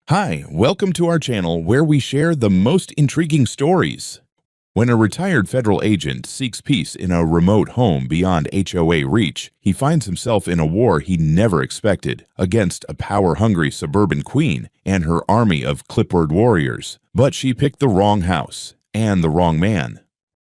Hi, welcome to our channel where we share the most intriguing stories. When a retired federal agent seeks peace in a remote home beyond HOA reach, he finds himself in a war he never expected against a power-hungry suburban queen and her army of clipboard warriors. But she picked the wrong house and the wrong man.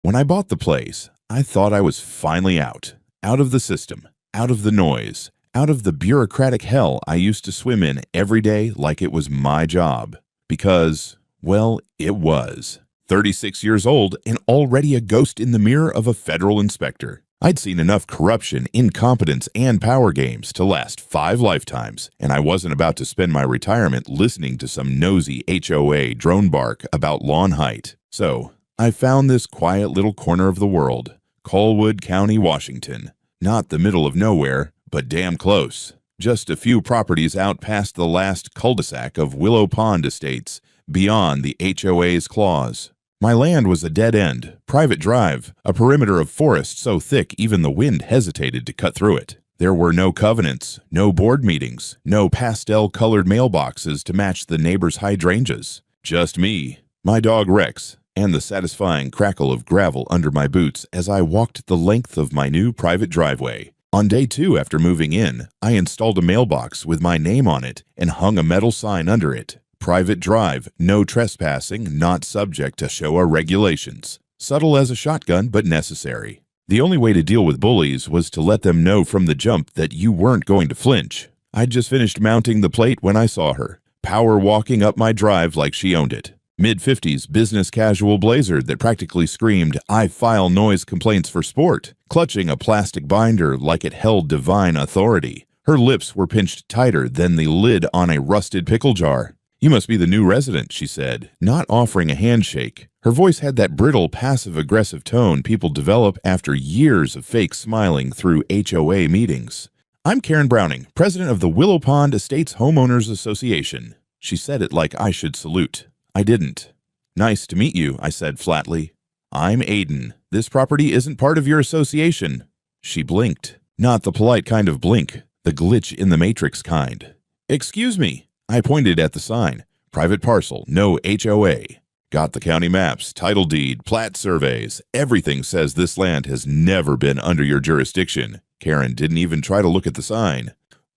When I bought the place, I thought I was finally out of the system, out of the noise, out of the bureaucratic hell I used to swim in every day like it was my job. Because, well, it was. 36 years old and already a ghost in the mirror of a federal inspector. I'd seen enough corruption, incompetence, and power games to last 5 lifetimes, and I wasn't about to spend my retirement listening to some nosy HOA drone bark about lawn height. So, I found this quiet little corner of the world, Colwood County, Washington. Not the middle of nowhere, but damn close. Just a few properties out past the last cul-de-sac of Willow Pond Estates, beyond the HOA's claws. My land was a dead end, private drive, a perimeter of forest so thick even the wind hesitated to cut through it. There were no covenants, no board meetings, no pastel-colored mailboxes to match the neighbors' hydrangeas. Just me, my dog Rex, and the satisfying crackle of gravel under my boots as I walked the length of my new private driveway. On day 2 after moving in, I installed a mailbox with my name on it and hung a metal sign under it. Private drive, no trespassing, not subject to HOA regulations. Subtle as a shotgun, but necessary. The only way to deal with bullies was to let them know from the jump that you weren't going to flinch. I'd just finished mounting the plate when I saw her, power walking up my drive like she owned it. Mid-50s business casual blazer that practically screamed, "I file noise complaints for sport," clutching a plastic binder like it held divine authority. Her lips were pinched tighter than the lid on a rusted pickle jar. "You must be the new resident," she said, not offering a handshake. Her voice had that brittle, passive-aggressive tone people develop after years of fake smiling through HOA meetings. "I'm Karen Browning, president of the Willow Pond Estates Homeowners Association." She said it like I should salute. I didn't. "Nice to meet you," I said flatly. "I'm Aiden. This property isn't part of your association." She blinked. Not the polite kind of blink, the glitch in the Matrix kind. "Excuse me." I pointed at the sign. "Private parcel, no HOA." Got the county maps, title deed, plat surveys. Everything says this land has never been under your jurisdiction. Karen didn't even try to look at the sign.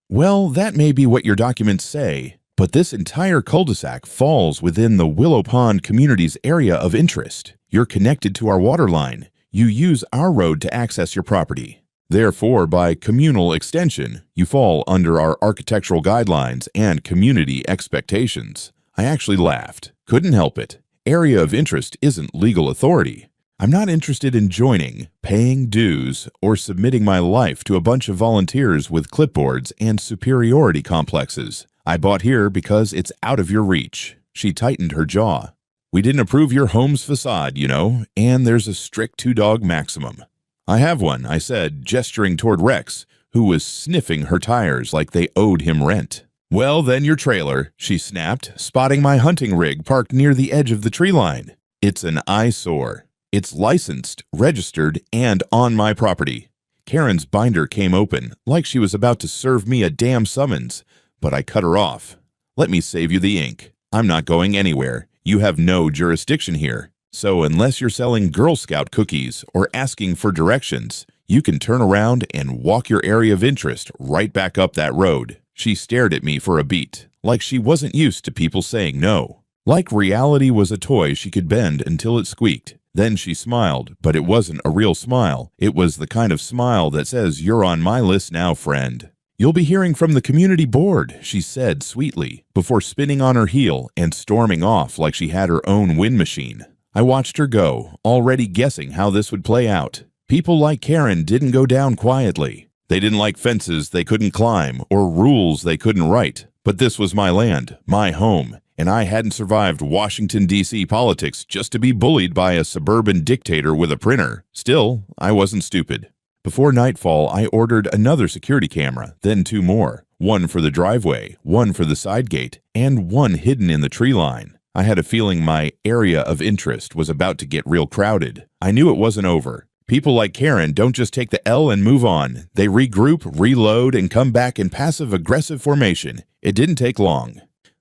"Well, that may be what your documents say, but this entire cul-de-sac falls within the Willow Pond community's area of interest. You're connected to our water line. You use our road to access your property. Therefore, by communal extension, you fall under our architectural guidelines and community expectations." I actually laughed. Couldn't help it. Area of interest isn't legal authority. I'm not interested in joining, paying dues, or submitting my life to a bunch of volunteers with clipboards and superiority complexes. I bought here because it's out of your reach. She tightened her jaw. "We didn't approve your home's facade, you know, and there's a strict 2-dog maximum." "I have one," I said, gesturing toward Rex, who was sniffing her tires like they owed him rent. "Well, then your trailer," she snapped, spotting my hunting rig parked near the edge of the tree line. "It's an eyesore. It's licensed, registered, and on my property." Karen's binder came open, like she was about to serve me a damn summons, but I cut her off. "Let me save you the ink. I'm not going anywhere. You have no jurisdiction here. So unless you're selling Girl Scout cookies or asking for directions, you can turn around and walk your area of interest right back up that road." She stared at me for a beat, like she wasn't used to people saying no. Like reality was a toy she could bend until it squeaked. Then she smiled, but it wasn't a real smile. It was the kind of smile that says, "You're on my list now, friend." "You'll be hearing from the community board," she said sweetly, before spinning on her heel and storming off like she had her own wind machine. I watched her go, already guessing how this would play out. People like Karen didn't go down quietly. They didn't like fences they couldn't climb or rules they couldn't write. But this was my land, my home, and I hadn't survived Washington, D.C. politics just to be bullied by a suburban dictator with a printer. Still, I wasn't stupid. Before nightfall, I ordered another security camera, then 2 more. One for the driveway, one for the side gate, and one hidden in the tree line. I had a feeling my area of interest was about to get real crowded. I knew it wasn't over. People like Karen don't just take the L and move on. They regroup, reload, and come back in passive-aggressive formation. It didn't take long.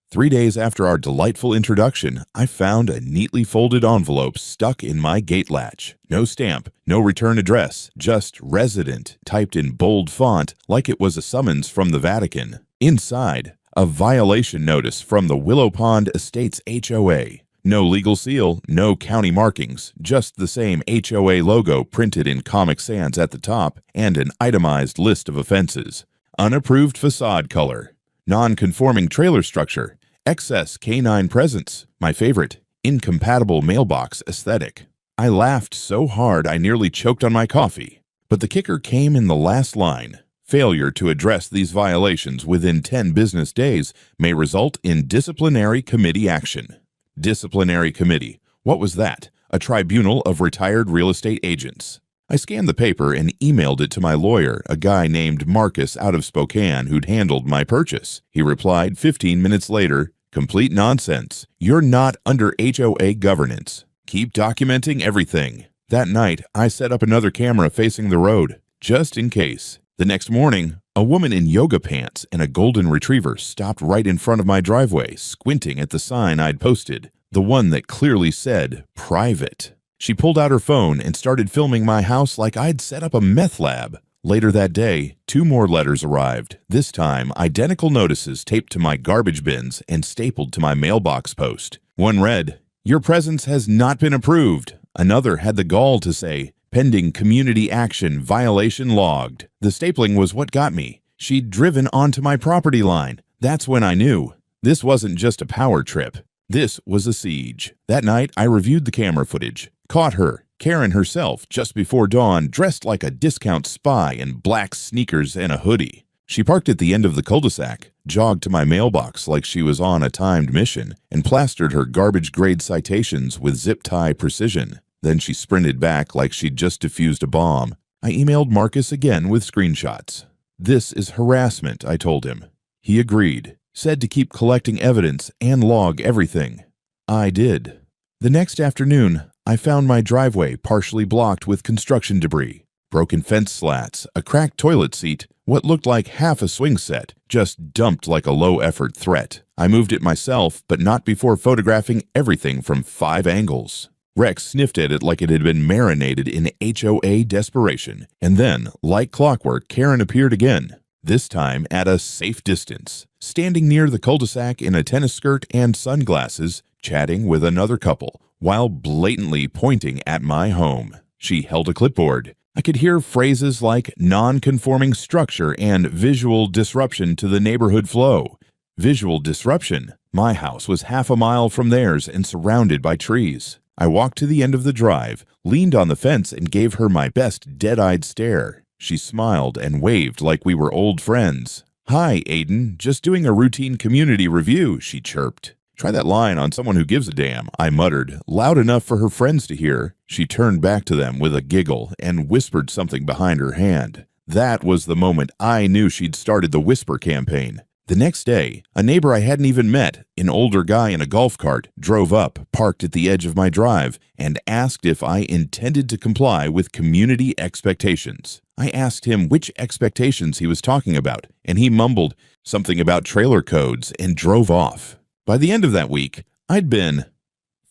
3 days after our delightful introduction, I found a neatly folded envelope stuck in my gate latch. No stamp, no return address, just resident typed in bold font like it was a summons from the Vatican. Inside, a violation notice from the Willow Pond Estates HOA. No legal seal, no county markings, just the same HOA logo printed in Comic Sans at the top and an itemized list of offenses. Unapproved facade color. Non-conforming trailer structure, excess canine presence, my favorite, incompatible mailbox aesthetic. I laughed so hard I nearly choked on my coffee. But the kicker came in the last line. Failure to address these violations within 10 business days may result in disciplinary committee action. Disciplinary committee. What was that? A tribunal of retired real estate agents. I scanned the paper and emailed it to my lawyer, a guy named Marcus out of Spokane who'd handled my purchase. He replied 15 minutes later, "Complete nonsense. You're not under HOA governance. Keep documenting everything." That night, I set up another camera facing the road, just in case. The next morning, a woman in yoga pants and a golden retriever stopped right in front of my driveway, squinting at the sign I'd posted, the one that clearly said, "Private." She pulled out her phone and started filming my house like I'd set up a meth lab. Later that day, 2 more letters arrived, this time identical notices taped to my garbage bins and stapled to my mailbox post. One read, "Your presence has not been approved." Another had the gall to say, "Pending community action, violation logged." The stapling was what got me. She'd driven onto my property line. That's when I knew. This wasn't just a power trip. This was a siege. That night, I reviewed the camera footage. Caught her, Karen herself, just before dawn, dressed like a discount spy in black sneakers and a hoodie. She parked at the end of the cul-de-sac, jogged to my mailbox like she was on a timed mission, and plastered her garbage-grade citations with zip-tie precision. Then she sprinted back like she'd just defused a bomb. I emailed Marcus again with screenshots. "This is harassment," I told him. He agreed, said to keep collecting evidence and log everything. I did. The next afternoon, I found my driveway partially blocked with construction debris, broken fence slats, a cracked toilet seat, what looked like half a swing set, just dumped like a low-effort threat. I moved it myself, but not before photographing everything from 5 angles. Rex sniffed at it like it had been marinated in HOA desperation, and then, like clockwork, Karen appeared again, this time at a safe distance, standing near the cul-de-sac in a tennis skirt and sunglasses, chatting with another couple, while blatantly pointing at my home. She held a clipboard. I could hear phrases like non-conforming structure and visual disruption to the neighborhood flow. Visual disruption. My house was half a mile from theirs and surrounded by trees. I walked to the end of the drive, leaned on the fence, and gave her my best dead-eyed stare. She smiled and waved like we were old friends. "Hi, Aiden, just doing a routine community review," she chirped. "Try that line on someone who gives a damn," I muttered, loud enough for her friends to hear. She turned back to them with a giggle and whispered something behind her hand. That was the moment I knew she'd started the whisper campaign. The next day, a neighbor I hadn't even met, an older guy in a golf cart, drove up, parked at the edge of my drive, and asked if I intended to comply with community expectations. I asked him which expectations he was talking about, and he mumbled something about trailer codes and drove off. By the end of that week, I'd been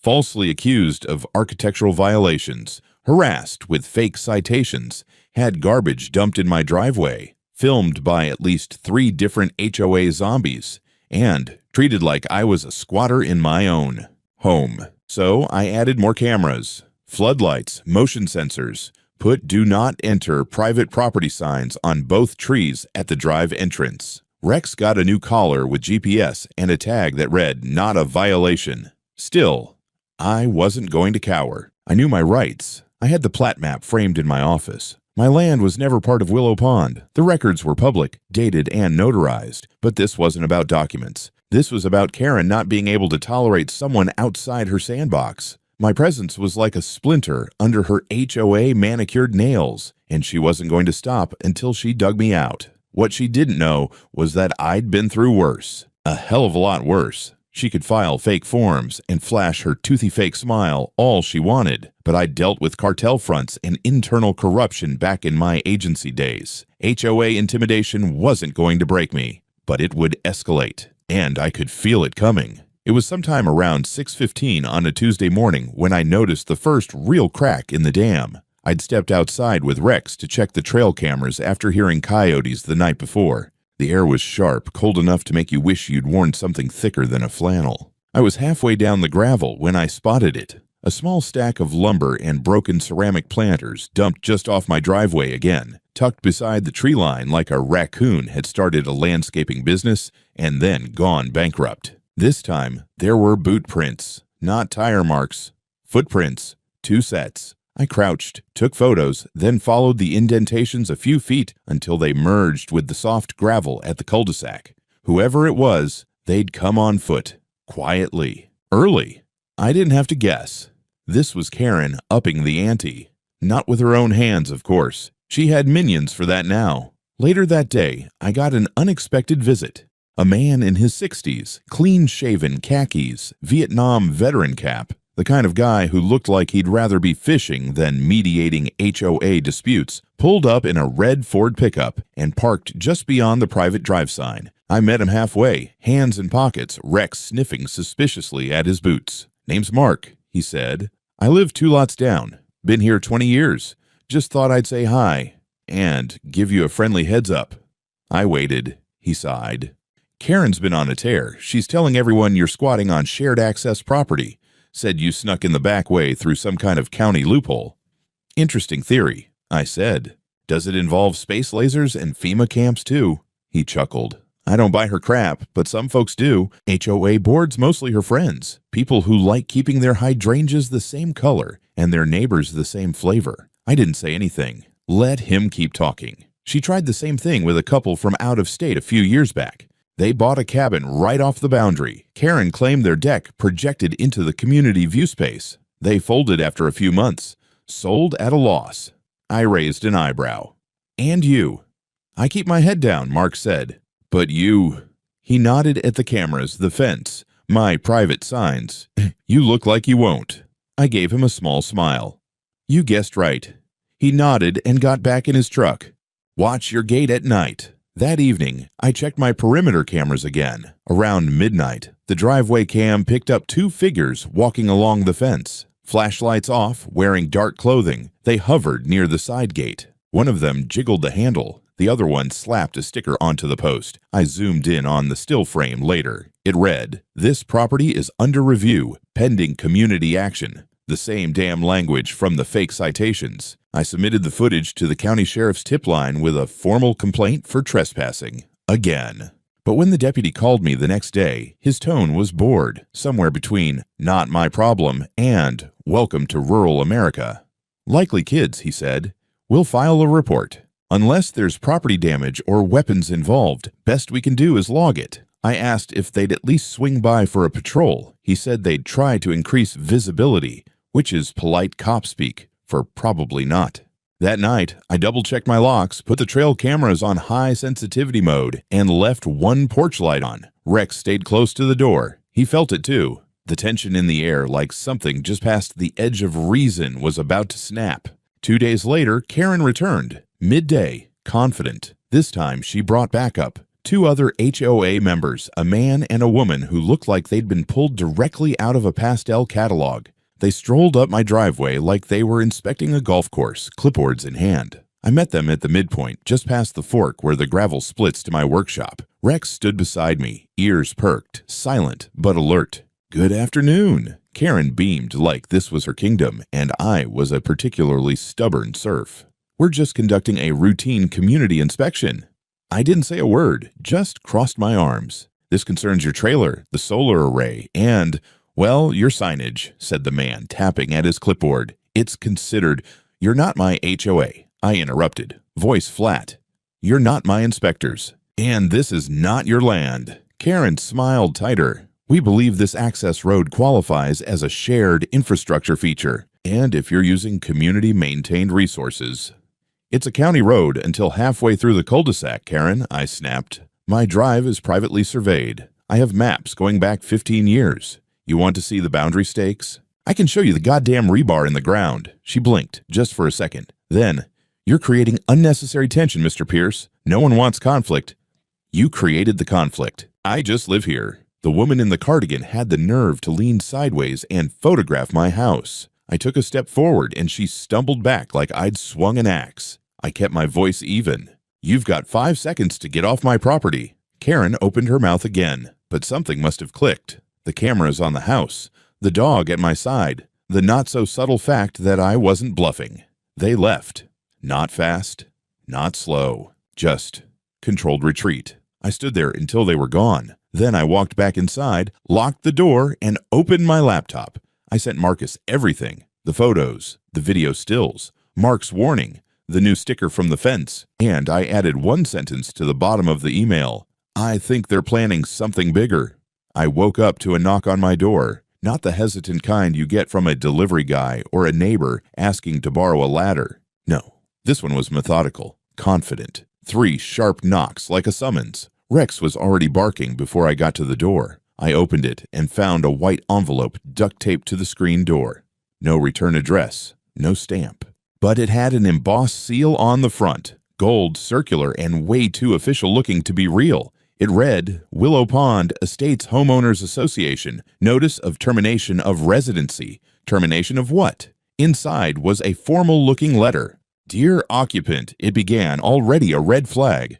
falsely accused of architectural violations, harassed with fake citations, had garbage dumped in my driveway, filmed by at least 3 different HOA zombies, and treated like I was a squatter in my own home. So I added more cameras, floodlights, motion sensors, put "Do Not Enter" private property signs on both trees at the drive entrance. Rex got a new collar with GPS and a tag that read, "Not a violation." Still, I wasn't going to cower. I knew my rights. I had the plat map framed in my office. My land was never part of Willow Pond. The records were public, dated, and notarized. But this wasn't about documents. This was about Karen not being able to tolerate someone outside her sandbox. My presence was like a splinter under her HOA manicured nails, and she wasn't going to stop until she dug me out. What she didn't know was that I'd been through worse. A hell of a lot worse. She could file fake forms and flash her toothy fake smile all she wanted, but I dealt with cartel fronts and internal corruption back in my agency days. HOA intimidation wasn't going to break me, but it would escalate. And I could feel it coming. It was sometime around 6:15 on a Tuesday morning when I noticed the first real crack in the dam. I'd stepped outside with Rex to check the trail cameras after hearing coyotes the night before. The air was sharp, cold enough to make you wish you'd worn something thicker than a flannel. I was halfway down the gravel when I spotted it. A small stack of lumber and broken ceramic planters dumped just off my driveway again, tucked beside the tree line like a raccoon had started a landscaping business and then gone bankrupt. This time, there were boot prints, not tire marks. Footprints, 2 sets. I crouched, took photos, then followed the indentations a few feet until they merged with the soft gravel at the cul-de-sac. Whoever it was, they'd come on foot, quietly, early. I didn't have to guess. This was Karen upping the ante. Not with her own hands, of course. She had minions for that now. Later that day, I got an unexpected visit. A man in his 60s, clean-shaven khakis, Vietnam veteran cap, the kind of guy who looked like he'd rather be fishing than mediating HOA disputes, pulled up in a red Ford pickup and parked just beyond the private drive sign. I met him halfway, hands in pockets, Rex sniffing suspiciously at his boots. "Name's Mark," he said. "I live 2 lots down. Been here 20 years. Just thought I'd say hi and give you a friendly heads up." I waited. He sighed. "Karen's been on a tear. She's telling everyone you're squatting on shared access property. Said you snuck in the back way through some kind of county loophole." "Interesting theory," I said. "Does it involve space lasers and FEMA camps too?" He chuckled. "I don't buy her crap, but some folks do. HOA board's mostly her friends, people who like keeping their hydrangeas the same color and their neighbors the same flavor." I didn't say anything. Let him keep talking. "She tried the same thing with a couple from out of state a few years back. They bought a cabin right off the boundary. Karen claimed their deck projected into the community view space. They folded after a few months. Sold at a loss." I raised an eyebrow. "And you?" "I keep my head down," Mark said. "But you—" He nodded at the cameras, the fence, my private signs. "You look like you won't." I gave him a small smile. "You guessed right." He nodded and got back in his truck. "Watch your gate at night." That evening, I checked my perimeter cameras again. Around midnight, the driveway cam picked up 2 figures walking along the fence. Flashlights off, wearing dark clothing, they hovered near the side gate. One of them jiggled the handle. The other one slapped a sticker onto the post. I zoomed in on the still frame later. It read, "This property is under review, pending community action." The same damn language from the fake citations. I submitted the footage to the county sheriff's tip line with a formal complaint for trespassing. Again. But when the deputy called me the next day, his tone was bored, somewhere between "not my problem" and "welcome to rural America." "Likely kids," he said. "We'll file a report. Unless there's property damage or weapons involved, best we can do is log it." I asked if they'd at least swing by for a patrol. He said they'd try to increase visibility, which is polite cop speak for probably not. That night, I double-checked my locks, put the trail cameras on high sensitivity mode, and left one porch light on. Rex stayed close to the door. He felt it too. The tension in the air, like something just past the edge of reason was about to snap. 2 days later, Karen returned, midday, confident. This time, she brought backup. 2 other HOA members, a man and a woman who looked like they'd been pulled directly out of a pastel catalog. They strolled up my driveway like they were inspecting a golf course, clipboards in hand. I met them at the midpoint, just past the fork where the gravel splits to my workshop. Rex stood beside me, ears perked, silent but alert. "Good afternoon." Karen beamed like this was her kingdom, and I was a particularly stubborn serf. "We're just conducting a routine community inspection." I didn't say a word, just crossed my arms. "This concerns your trailer, the solar array, and, well, your signage," said the man, tapping at his clipboard. "It's considered—" "You're not my HOA," I interrupted, voice flat. "You're not my inspectors. And this is not your land." Karen smiled tighter. "We believe this access road qualifies as a shared infrastructure feature, and if you're using community-maintained resources—" "It's a county road until halfway through the cul-de-sac, Karen," I snapped. "My drive is privately surveyed. I have maps going back 15 years. You want to see the boundary stakes? I can show you the goddamn rebar in the ground." She blinked, just for a second. Then, "You're creating unnecessary tension, Mr. Pierce. No one wants conflict." "You created the conflict." I just live here. The woman in the cardigan had the nerve to lean sideways and photograph my house. I took a step forward and she stumbled back like I'd swung an axe. I kept my voice even. You've got 5 seconds to get off my property. Karen opened her mouth again, but something must have clicked. The cameras on the house, the dog at my side, the not-so-subtle fact that I wasn't bluffing. They left. Not fast, not slow, just controlled retreat. I stood there until they were gone. Then I walked back inside, locked the door, and opened my laptop. I sent Marcus everything, the photos, the video stills, Mark's warning, the new sticker from the fence, and I added one sentence to the bottom of the email. I think they're planning something bigger. I woke up to a knock on my door, not the hesitant kind you get from a delivery guy or a neighbor asking to borrow a ladder. No, this one was methodical, confident. 3 sharp knocks like a summons. Rex was already barking before I got to the door. I opened it and found a white envelope duct taped to the screen door. No return address, no stamp. But it had an embossed seal on the front, gold, circular, and way too official looking to be real. It read, Willow Pond Estates Homeowners Association, Notice of Termination of Residency. Termination of what? Inside was a formal-looking letter. Dear occupant, it began, already a red flag.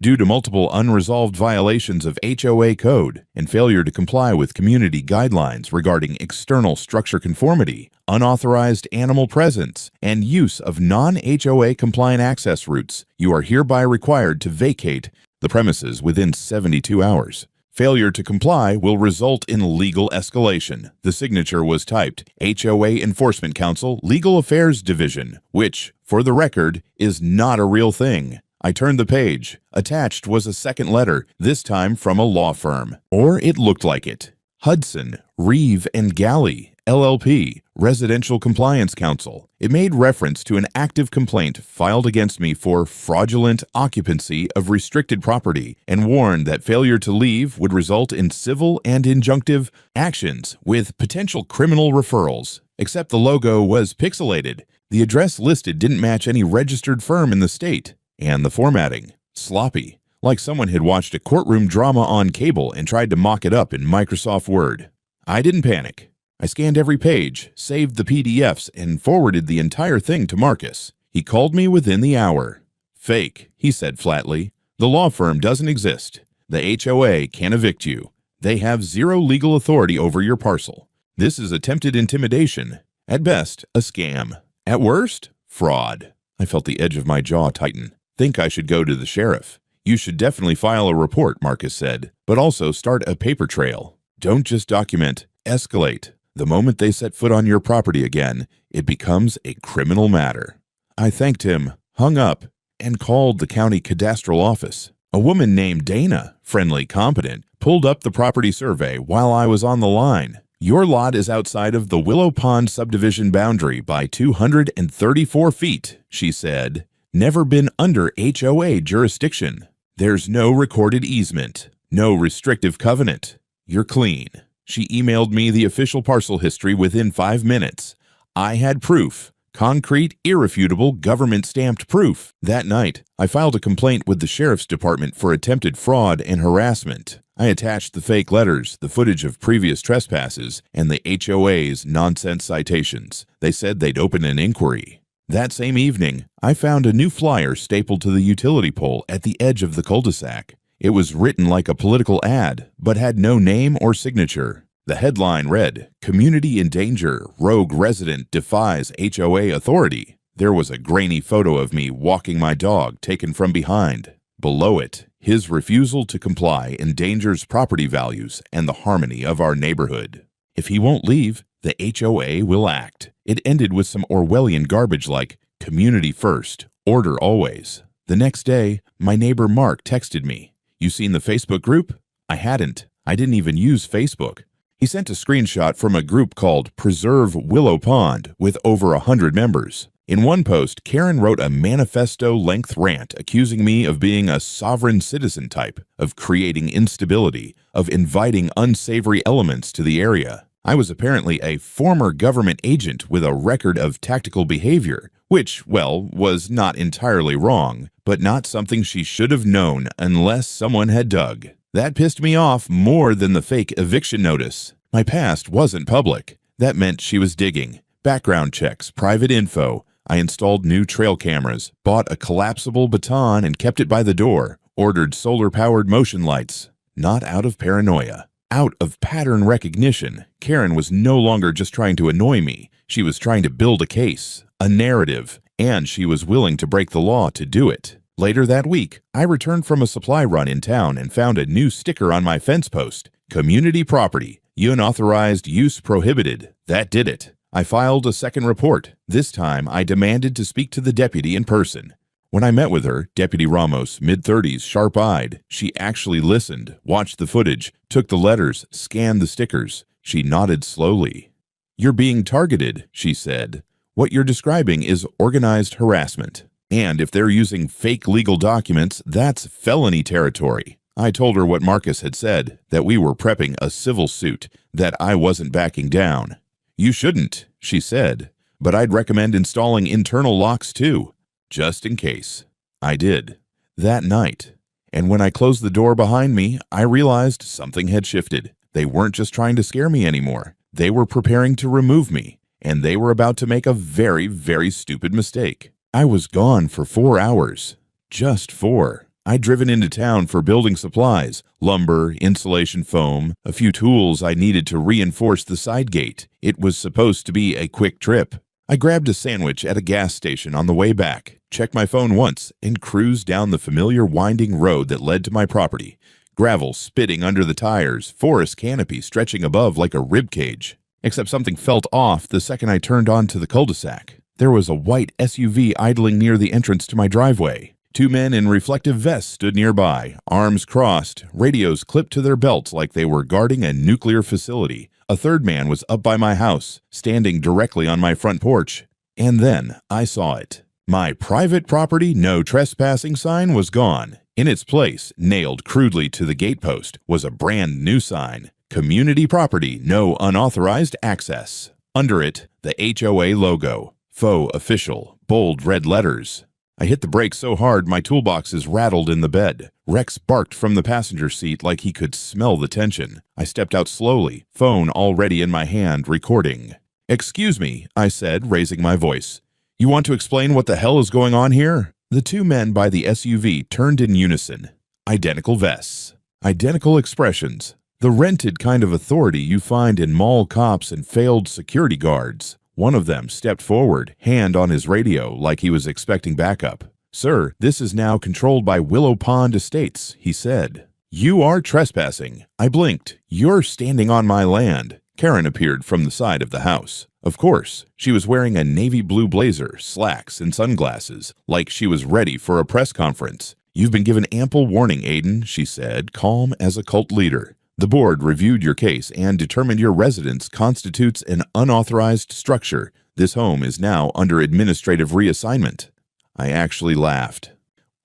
Due to multiple unresolved violations of HOA code and failure to comply with community guidelines regarding external structure conformity, unauthorized animal presence, and use of non-HOA compliant access routes, you are hereby required to vacate the premises within 72 hours. Failure to comply will result in legal escalation. The signature was typed HOA Enforcement Council Legal Affairs Division, which, for the record, is not a real thing. I turned the page. Attached was a second letter, this time from a law firm. Or it looked like it. Hudson, Reeve and Galley, LLP, Residential Compliance Council. It made reference to an active complaint filed against me for fraudulent occupancy of restricted property and warned that failure to leave would result in civil and injunctive actions with potential criminal referrals. Except the logo was pixelated. The address listed didn't match any registered firm in the state. And the formatting, sloppy, like someone had watched a courtroom drama on cable and tried to mock it up in Microsoft Word. I didn't panic. I scanned every page, saved the PDFs, and forwarded the entire thing to Marcus. He called me within the hour. Fake, he said flatly. The law firm doesn't exist. The HOA can't evict you. They have zero legal authority over your parcel. This is attempted intimidation. At best, a scam. At worst, fraud. I felt the edge of my jaw tighten. Think I should go to the sheriff. You should definitely file a report, Marcus said, but also start a paper trail. Don't just document, escalate. The moment they set foot on your property again, it becomes a criminal matter. I thanked him, hung up, and called the county cadastral office. A woman named Dana, friendly, competent, pulled up the property survey while I was on the line. Your lot is outside of the Willow Pond subdivision boundary by 234 feet, she said. Never been under HOA jurisdiction. There's no recorded easement, no restrictive covenant. You're clean. She emailed me the official parcel history within 5 minutes. I had proof, concrete, irrefutable, government-stamped proof. That night, I filed a complaint with the sheriff's department for attempted fraud and harassment. I attached the fake letters, the footage of previous trespasses, and the HOA's nonsense citations. They said they'd open an inquiry. That same evening, I found a new flyer stapled to the utility pole at the edge of the cul-de-sac. It was written like a political ad, but had no name or signature. The headline read, Community in Danger, Rogue Resident Defies HOA Authority. There was a grainy photo of me walking my dog taken from behind. Below it, his refusal to comply endangers property values and the harmony of our neighborhood. If he won't leave, the HOA will act. It ended with some Orwellian garbage like, community first, order always. The next day, my neighbor Mark texted me, You seen the Facebook group? I hadn't. I didn't even use Facebook. He sent a screenshot from a group called Preserve Willow Pond with over 100 members. In one post, Karen wrote a manifesto-length rant accusing me of being a sovereign citizen type, of creating instability, of inviting unsavory elements to the area. I was apparently a former government agent with a record of tactical behavior, which, well, was not entirely wrong, but not something she should have known unless someone had dug. That pissed me off more than the fake eviction notice. My past wasn't public. That meant she was digging. Background checks, private info. I installed new trail cameras, bought a collapsible baton and kept it by the door, ordered solar-powered motion lights. Not out of paranoia. Out of pattern recognition. Karen was no longer just trying to annoy me. She was trying to build a case, a narrative, and she was willing to break the law to do it. Later that week, I returned from a supply run in town and found a new sticker on my fence post. Community property. Unauthorized use prohibited. That did it. I filed a second report. This time, I demanded to speak to the deputy in person. When I met with her, Deputy Ramos, mid-30s, sharp-eyed, she actually listened, watched the footage, took the letters, scanned the stickers. She nodded slowly. "You're being targeted," she said. "What you're describing is organized harassment. And if they're using fake legal documents, that's felony territory." I told her what Marcus had said, that we were prepping a civil suit, that I wasn't backing down. "You shouldn't," she said, "but I'd recommend installing internal locks too, just in case." I did. That night. And when I closed the door behind me, I realized something had shifted. They weren't just trying to scare me anymore. They were preparing to remove me, and they were about to make a very, very stupid mistake. I was gone for 4 hours. Just 4. I'd driven into town for building supplies, lumber, insulation foam, a few tools I needed to reinforce the side gate. It was supposed to be a quick trip. I grabbed a sandwich at a gas station on the way back, checked my phone once, and cruised down the familiar winding road that led to my property. Gravel spitting under the tires, forest canopy stretching above like a rib cage. Except something felt off the second I turned onto the cul-de-sac. There was a white SUV idling near the entrance to my driveway. 2 men in reflective vests stood nearby, arms crossed, radios clipped to their belts like they were guarding a nuclear facility. A third man was up by my house, standing directly on my front porch. And then I saw it. My private property, no trespassing sign was gone. In its place, nailed crudely to the gatepost, was a brand new sign. Community property, no unauthorized access. Under it, the HOA logo. Faux official, bold red letters. I hit the brakes so hard my toolboxes rattled in the bed. Rex barked from the passenger seat like he could smell the tension. I stepped out slowly, phone already in my hand, recording. "Excuse me," I said, raising my voice. "You want to explain what the hell is going on here?" The 2 men by the SUV turned in unison. Identical vests. Identical expressions. The rented kind of authority you find in mall cops and failed security guards. One of them stepped forward, hand on his radio, like he was expecting backup. "Sir, this is now controlled by Willow Pond Estates," he said. "You are trespassing." I blinked. "You're standing on my land." Karen appeared from the side of the house. Of course, she was wearing a navy blue blazer, slacks, and sunglasses, like she was ready for a press conference. "You've been given ample warning, Aiden," she said, calm as a cult leader. "The board reviewed your case and determined your residence constitutes an unauthorized structure. This home is now under administrative reassignment." I actually laughed.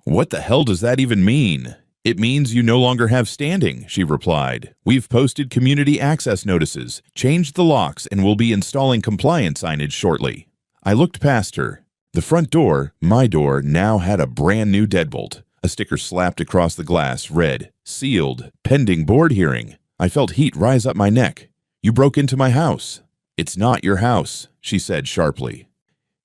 "What the hell does that even mean?" "It means you no longer have standing," she replied. "We've posted community access notices, changed the locks, and will be installing compliance signage shortly." I looked past her. The front door, my door, now had a brand new deadbolt. A sticker slapped across the glass read, "Sealed, pending board hearing." I felt heat rise up my neck. "You broke into my house." "It's not your house," she said sharply.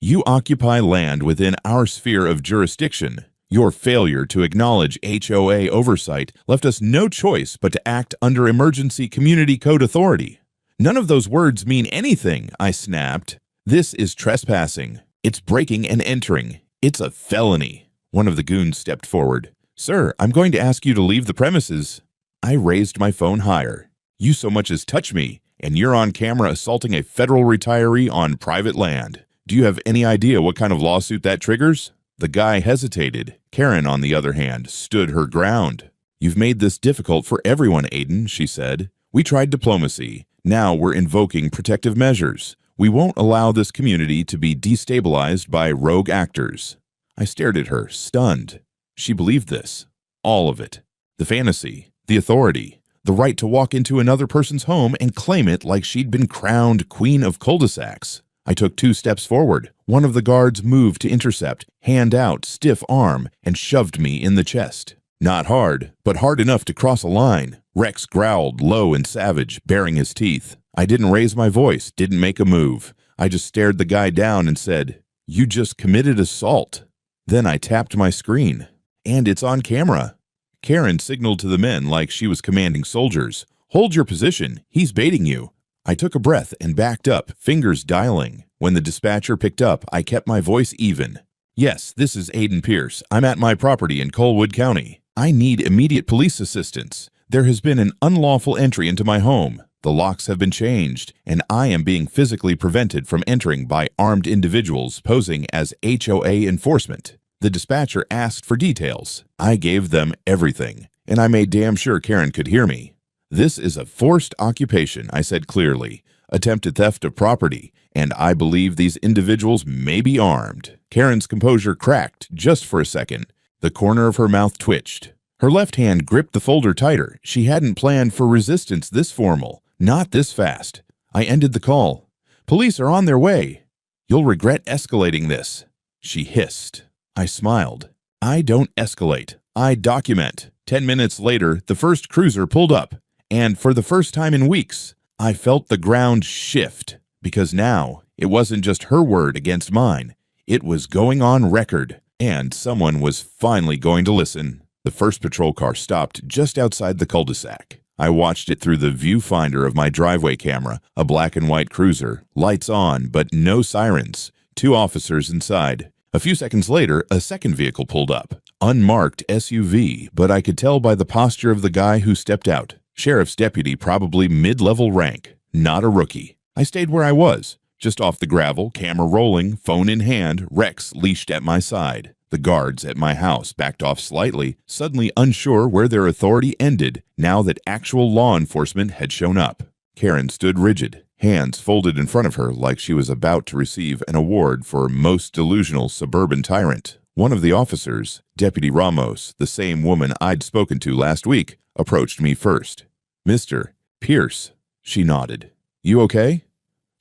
"You occupy land within our sphere of jurisdiction. Your failure to acknowledge HOA oversight left us no choice but to act under emergency community code authority." "None of those words mean anything," I snapped. "This is trespassing. It's breaking and entering. It's a felony." One of the goons stepped forward. "Sir, I'm going to ask you to leave the premises." I raised my phone higher. "You so much as touch me, and you're on camera assaulting a federal retiree on private land. Do you have any idea what kind of lawsuit that triggers?" The guy hesitated. Karen, on the other hand, stood her ground. "You've made this difficult for everyone, Aiden," she said. "We tried diplomacy. Now we're invoking protective measures. We won't allow this community to be destabilized by rogue actors." I stared at her, stunned. She believed this. All of it. The fantasy, the authority, the right to walk into another person's home and claim it like she'd been crowned queen of cul-de-sacs. I took 2 steps forward. One of the guards moved to intercept, hand out, stiff arm, and shoved me in the chest. Not hard, but hard enough to cross a line. Rex growled, low and savage, baring his teeth. I didn't raise my voice, didn't make a move. I just stared the guy down and said, "You just committed assault." Then I tapped my screen. And it's on camera. Karen signaled to the men like she was commanding soldiers. "Hold your position. He's baiting you." I took a breath and backed up, fingers dialing. When the dispatcher picked up, I kept my voice even. "Yes, this is Aiden Pierce. I'm at my property in Colwood County. I need immediate police assistance. There has been an unlawful entry into my home. The locks have been changed, and I am being physically prevented from entering by armed individuals posing as HOA enforcement." The dispatcher asked for details. I gave them everything, and I made damn sure Karen could hear me. "This is a forced occupation," I said clearly. "Attempted theft of property, and I believe these individuals may be armed." Karen's composure cracked just for a second. The corner of her mouth twitched. Her left hand gripped the folder tighter. She hadn't planned for resistance this formal, not this fast. I ended the call. "Police are on their way. You'll regret escalating this," she hissed. I smiled. "I don't escalate. I document." 10 minutes later, the first cruiser pulled up, and for the first time in weeks, I felt the ground shift, because now it wasn't just her word against mine. It was going on record, and someone was finally going to listen. The first patrol car stopped just outside the cul-de-sac. I watched it through the viewfinder of my driveway camera, a black and white cruiser, lights on, but no sirens, 2 officers inside. A few seconds later, a second vehicle pulled up. Unmarked SUV, but I could tell by the posture of the guy who stepped out. Sheriff's deputy, probably mid-level rank. Not a rookie. I stayed where I was, just off the gravel, camera rolling, phone in hand, Rex leashed at my side. The guards at my house backed off slightly, suddenly unsure where their authority ended now that actual law enforcement had shown up. Karen stood rigid, hands folded in front of her like she was about to receive an award for most delusional suburban tyrant. One of the officers, Deputy Ramos, the same woman I'd spoken to last week, approached me first. "Mr. Pierce," she nodded. "You okay?"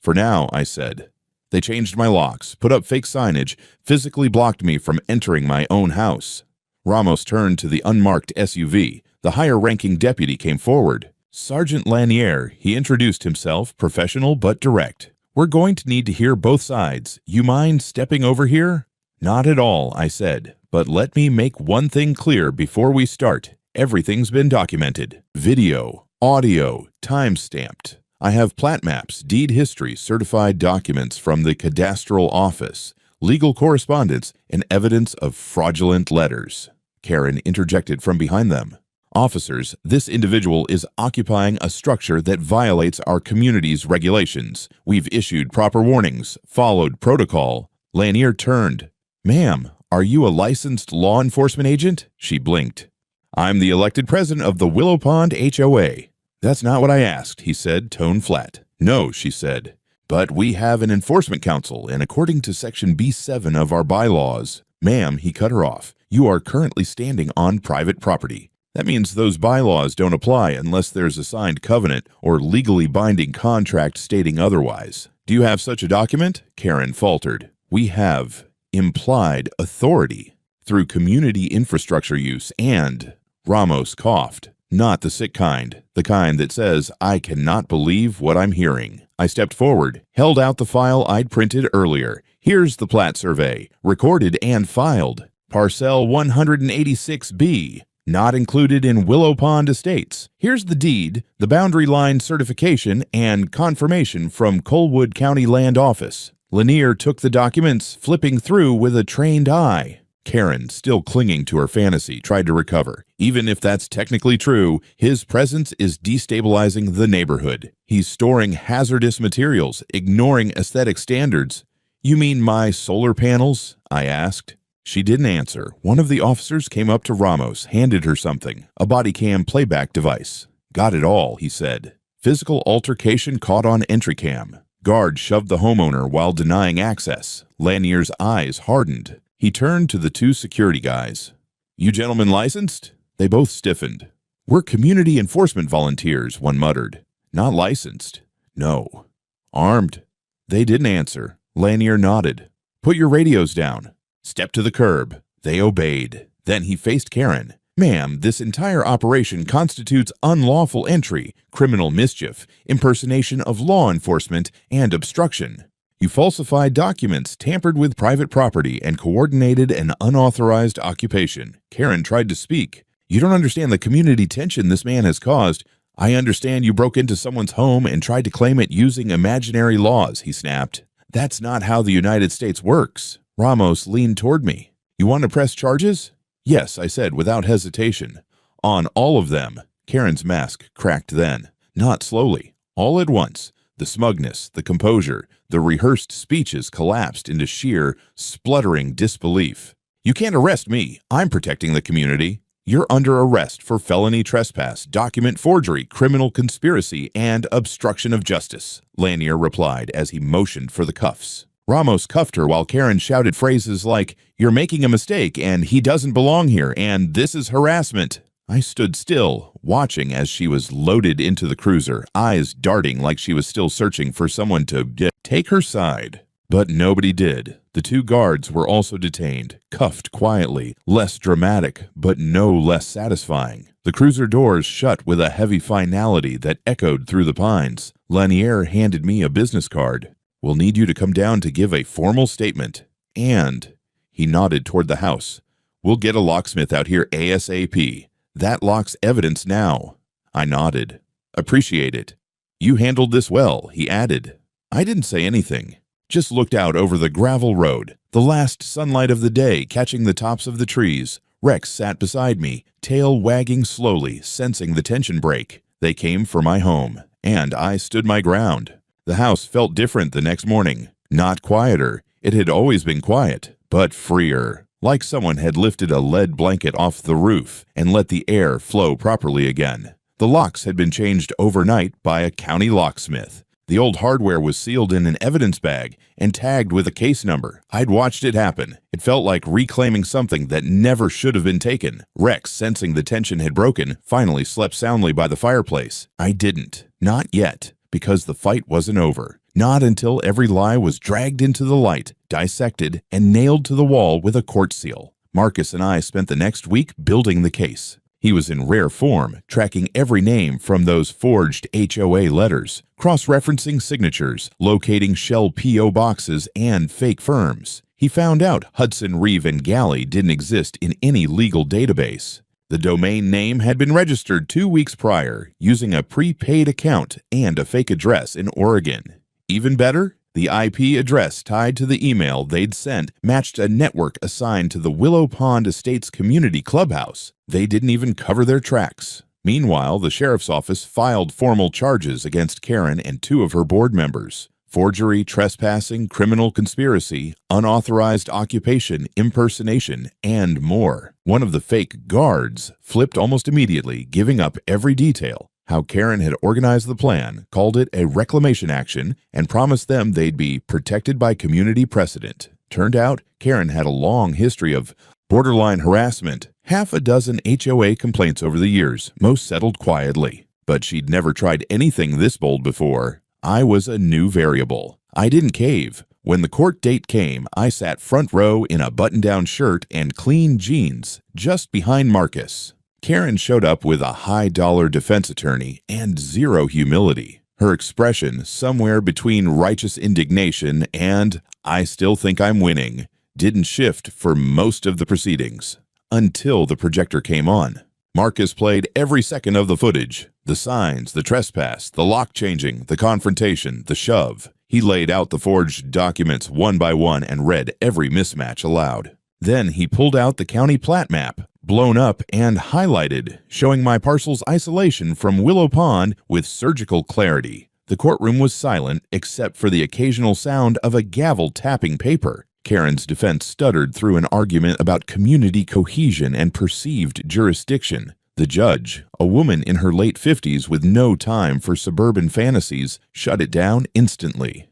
"For now," I said. They changed my locks, put up fake signage, physically blocked me from entering my own house. Ramos turned to the unmarked SUV. The higher-ranking deputy came forward. "Sergeant Lanier," he introduced himself, professional but direct. "We're going to need to hear both sides. You mind stepping over here?" "Not at all," I said, "but let me make one thing clear before we start. Everything's been documented. Video, audio, time-stamped. I have plat maps, deed history, certified documents from the cadastral office, legal correspondence, and evidence of fraudulent letters." Karen interjected from behind them. "Officers, this individual is occupying a structure that violates our community's regulations. We've issued proper warnings, followed protocol." Lanier turned. "Ma'am, are you a licensed law enforcement agent?" She blinked. "I'm the elected president of the Willow Pond HOA. "That's not what I asked," he said, tone flat. "No," she said. "But we have an enforcement council, and according to Section B7 of our bylaws..." "Ma'am," he cut her off, "you are currently standing on private property. That means those bylaws don't apply unless there's a signed covenant or legally binding contract stating otherwise. Do you have such a document?" Karen faltered. "We have implied authority through community infrastructure use and..." Ramos coughed. "Not the sick kind, the kind that says, 'I cannot believe what I'm hearing.'" I stepped forward, held out the file I'd printed earlier. "Here's the plat survey, recorded and filed. Parcel 186B. Not included in Willow Pond Estates. Here's the deed, the boundary line certification, and confirmation from Colwood County Land Office." Lanier took the documents, flipping through with a trained eye. Karen, still clinging to her fantasy, tried to recover. "Even if that's technically true, his presence is destabilizing the neighborhood. He's storing hazardous materials, ignoring aesthetic standards." "You mean my solar panels?" I asked. She didn't answer. One of the officers came up to Ramos, handed her something, a body cam playback device. "Got it all," he said. "Physical altercation caught on entry cam. Guard shoved the homeowner while denying access." Lanier's eyes hardened. He turned to the 2 security guys. "You gentlemen licensed?" They both stiffened. "We're community enforcement volunteers," one muttered. "Not licensed." "No." "Armed?" They didn't answer. Lanier nodded. "Put your radios down." "Step to the curb." They obeyed. Then he faced Karen. Ma'am, this entire operation constitutes unlawful entry, criminal mischief, impersonation of law enforcement, and obstruction. You falsified documents, tampered with private property, and coordinated an unauthorized occupation. Karen tried to speak. You don't understand the community tension this man has caused. I understand you broke into someone's home and tried to claim it using imaginary laws, he snapped. That's not how the United States works. Ramos leaned toward me. You want to press charges? Yes, I said without hesitation. On all of them. Karen's mask cracked then. Not slowly. All at once. The smugness, the composure, the rehearsed speeches collapsed into sheer, spluttering disbelief. You can't arrest me. I'm protecting the community. You're under arrest for felony trespass, document forgery, criminal conspiracy, and obstruction of justice, Lanier replied as he motioned for the cuffs. Ramos cuffed her while Karen shouted phrases like, "You're making a mistake, and he doesn't belong here, and this is harassment." I stood still, watching as she was loaded into the cruiser, eyes darting like she was still searching for someone to take her side. But nobody did. The two guards were also detained, cuffed quietly, less dramatic, but no less satisfying. The cruiser doors shut with a heavy finality that echoed through the pines. Lanier handed me a business card. We'll need you to come down to give a formal statement. And, he nodded toward the house, we'll get a locksmith out here ASAP. That locks evidence now. I nodded. Appreciate it. You handled this well, he added. I didn't say anything. Just looked out over the gravel road, the last sunlight of the day catching the tops of the trees. Rex sat beside me, tail wagging slowly, sensing the tension break. They came for my home, and I stood my ground. The house felt different the next morning. Not quieter. It had always been quiet, but freer. Like someone had lifted a lead blanket off the roof and let the air flow properly again. The locks had been changed overnight by a county locksmith. The old hardware was sealed in an evidence bag and tagged with a case number. I'd watched it happen. It felt like reclaiming something that never should have been taken. Rex, sensing the tension had broken, finally slept soundly by the fireplace. I didn't. Not yet, because the fight wasn't over. Not until every lie was dragged into the light, dissected, and nailed to the wall with a court seal. Marcus and I spent the next week building the case. He was in rare form, tracking every name from those forged HOA letters, cross-referencing signatures, locating shell P.O. boxes and fake firms. He found out Hudson, Reeve, and Galley didn't exist in any legal database. The domain name had been registered 2 weeks prior, using a prepaid account and a fake address in Oregon. Even better, the IP address tied to the email they'd sent matched a network assigned to the Willow Pond Estates Community Clubhouse. They didn't even cover their tracks. Meanwhile, the sheriff's office filed formal charges against Karen and 2 of her board members. Forgery, trespassing, criminal conspiracy, unauthorized occupation, impersonation, and more. One of the fake guards flipped almost immediately, giving up every detail. How Karen had organized the plan, called it a reclamation action, and promised them they'd be protected by community precedent. Turned out, Karen had a long history of borderline harassment, half a dozen HOA complaints over the years, most settled quietly. But she'd never tried anything this bold before. I was a new variable. I didn't cave. When the court date came, I sat front row in a button-down shirt and clean jeans, just behind Marcus. Karen showed up with a high-dollar defense attorney and zero humility. Her expression, somewhere between righteous indignation and "I still think I'm winning," didn't shift for most of the proceedings. Until the projector came on. Marcus played every second of the footage. The signs, the trespass, the lock changing, the confrontation, the shove. He laid out the forged documents one by one and read every mismatch aloud. Then he pulled out the county plat map, blown up and highlighted, showing my parcel's isolation from Willow Pond with surgical clarity. The courtroom was silent except for the occasional sound of a gavel tapping paper. Karen's defense stuttered through an argument about community cohesion and perceived jurisdiction. The judge, a woman in her late 50s with no time for suburban fantasies, shut it down instantly.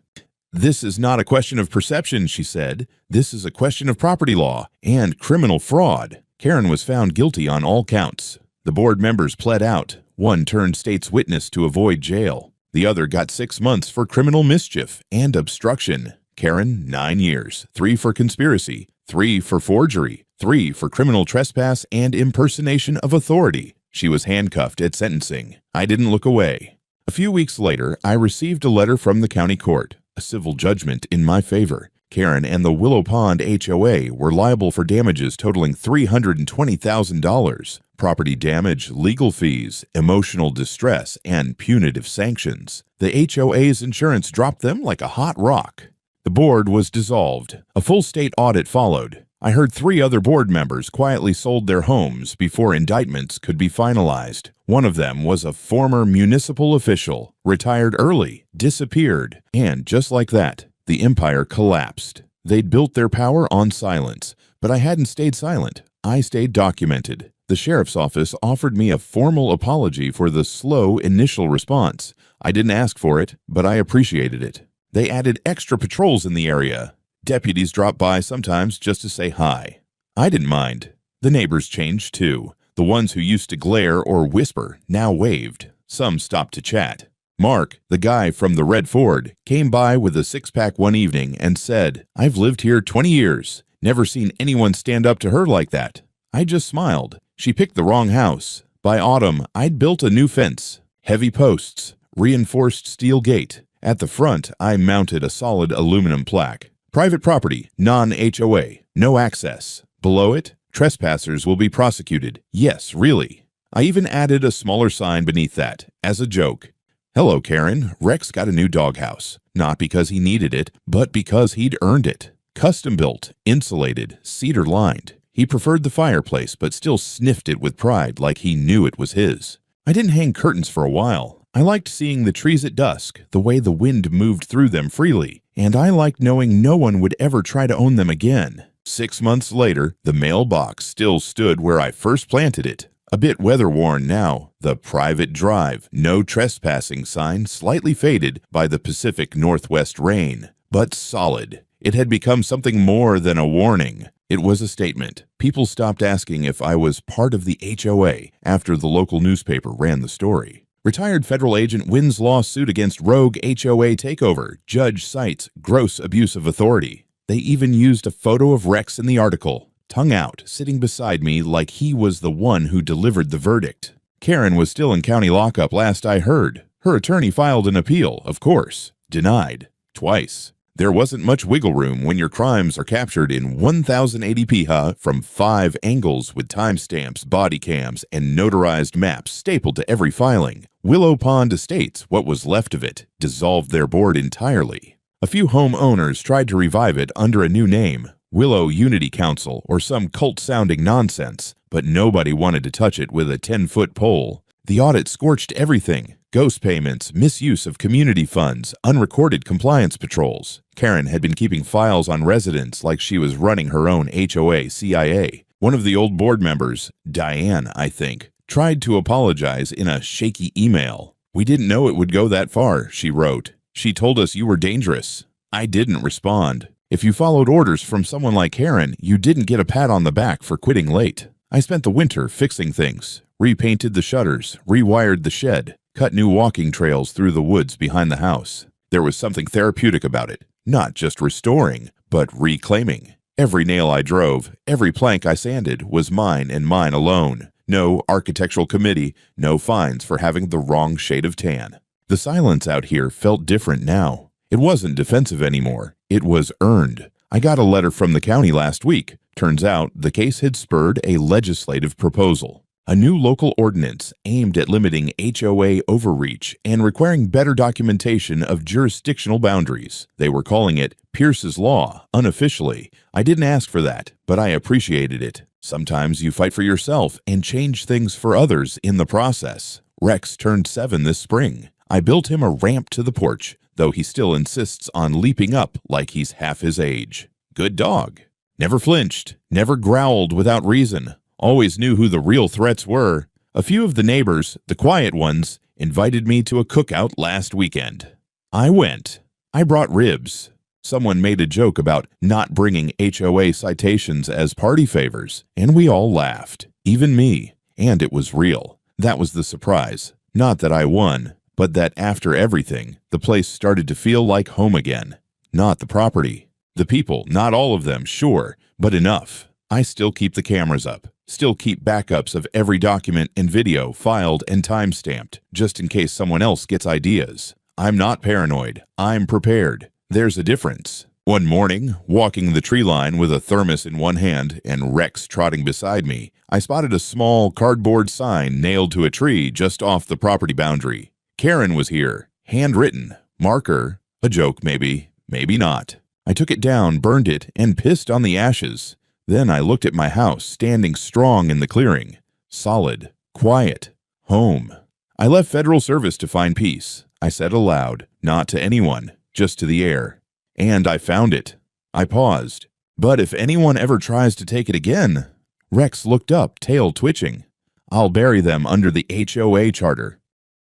"This is not a question of perception," she said. "This is a question of property law and criminal fraud." Karen was found guilty on all counts. The board members pled out. One turned state's witness to avoid jail. The other got 6 months for criminal mischief and obstruction. Karen, 9 years, 3 for conspiracy, 3 for forgery, 3 for criminal trespass and impersonation of authority. She was handcuffed at sentencing. I didn't look away. A few weeks later, I received a letter from the county court, a civil judgment in my favor. Karen and the Willow Pond HOA were liable for damages totaling $320,000, property damage, legal fees, emotional distress, and punitive sanctions. The HOA's insurance dropped them like a hot rock. The board was dissolved. A full state audit followed. I heard 3 other board members quietly sold their homes before indictments could be finalized. One of them was a former municipal official, retired early, disappeared, and just like that, the empire collapsed. They'd built their power on silence, but I hadn't stayed silent. I stayed documented. The sheriff's office offered me a formal apology for the slow initial response. I didn't ask for it, but I appreciated it. They added extra patrols in the area. Deputies dropped by sometimes just to say hi. I didn't mind. The neighbors changed too. The ones who used to glare or whisper now waved. Some stopped to chat. Mark, the guy from the red Ford, came by with a 6-pack one evening and said, "I've lived here 20 years. Never seen anyone stand up to her like that." I just smiled. She picked the wrong house. By autumn, I'd built a new fence, heavy posts, reinforced steel gate. At the front, I mounted a solid aluminum plaque. Private property, non-HOA, no access. Below it, trespassers will be prosecuted. Yes, really. I even added a smaller sign beneath that, as a joke. "Hello, Karen. Rex got a new doghouse. Not because he needed it, but because he'd earned it. Custom built, insulated, cedar lined. He preferred the fireplace, but still sniffed it with pride like he knew it was his. I didn't hang curtains for a while. I liked seeing the trees at dusk, the way the wind moved through them freely, and I liked knowing no one would ever try to own them again. 6 months later, the mailbox still stood where I first planted it. A bit weather-worn now, the private drive, no trespassing sign slightly faded by the Pacific Northwest rain, but solid. It had become something more than a warning. It was a statement. People stopped asking if I was part of the HOA after the local newspaper ran the story. Retired federal agent wins lawsuit against rogue HOA takeover. Judge cites gross abuse of authority. They even used a photo of Rex in the article, tongue out, sitting beside me like he was the one who delivered the verdict. Karen was still in county lockup last I heard. Her attorney filed an appeal, of course. Denied. Twice. There wasn't much wiggle room when your crimes are captured in 1080p from 5 angles with timestamps, body cams, and notarized maps stapled to every filing. Willow Pond Estates, what was left of it, dissolved their board entirely. A few homeowners tried to revive it under a new name, Willow Unity Council or some cult-sounding nonsense, but nobody wanted to touch it with a 10-foot pole. The audit scorched everything. Ghost payments, misuse of community funds, unrecorded compliance patrols. Karen had been keeping files on residents like she was running her own HOA CIA. One of the old board members, Diane, I think, tried to apologize in a shaky email. "We didn't know it would go that far," she wrote. "She told us you were dangerous." I didn't respond. If you followed orders from someone like Karen, you didn't get a pat on the back for quitting late. I spent the winter fixing things, repainted the shutters, rewired the shed, cut new walking trails through the woods behind the house. There was something therapeutic about it, not just restoring, but reclaiming. Every nail I drove, every plank I sanded was mine and mine alone. No architectural committee, no fines for having the wrong shade of tan. The silence out here felt different now. It wasn't defensive anymore. It was earned. I got a letter from the county last week. Turns out the case had spurred a legislative proposal. A new local ordinance aimed at limiting HOA overreach and requiring better documentation of jurisdictional boundaries. They were calling it Pierce's Law, unofficially. I didn't ask for that, but I appreciated it. Sometimes you fight for yourself and change things for others in the process. Rex turned 7 this spring. I built him a ramp to the porch, though he still insists on leaping up like he's half his age. Good dog. Never flinched, never growled without reason. Always knew who the real threats were. A few of the neighbors, the quiet ones, invited me to a cookout last weekend. I went. I brought ribs. Someone made a joke about not bringing HOA citations as party favors, and we all laughed, even me, and it was real. That was the surprise. Not that I won, but that after everything, the place started to feel like home again. not the property. The people, not all of them, sure, but enough. I still keep the cameras up, still keep backups of every document and video filed and time-stamped, just in case someone else gets ideas. I'm not paranoid. I'm prepared. There's a difference. One morning, walking the tree line with a thermos in one hand and Rex trotting beside me, I spotted a small cardboard sign nailed to a tree just off the property boundary. Karen was here, handwritten, marker, a joke maybe, maybe not. I took it down, burned it, and pissed on the ashes. Then I looked at my house, standing strong in the clearing. Solid, quiet, home. I left federal service to find peace. I said aloud, not to anyone, just to the air. And I found it. I paused. But if anyone ever tries to take it again... Rex looked up, tail twitching. I'll bury them under the HOA charter.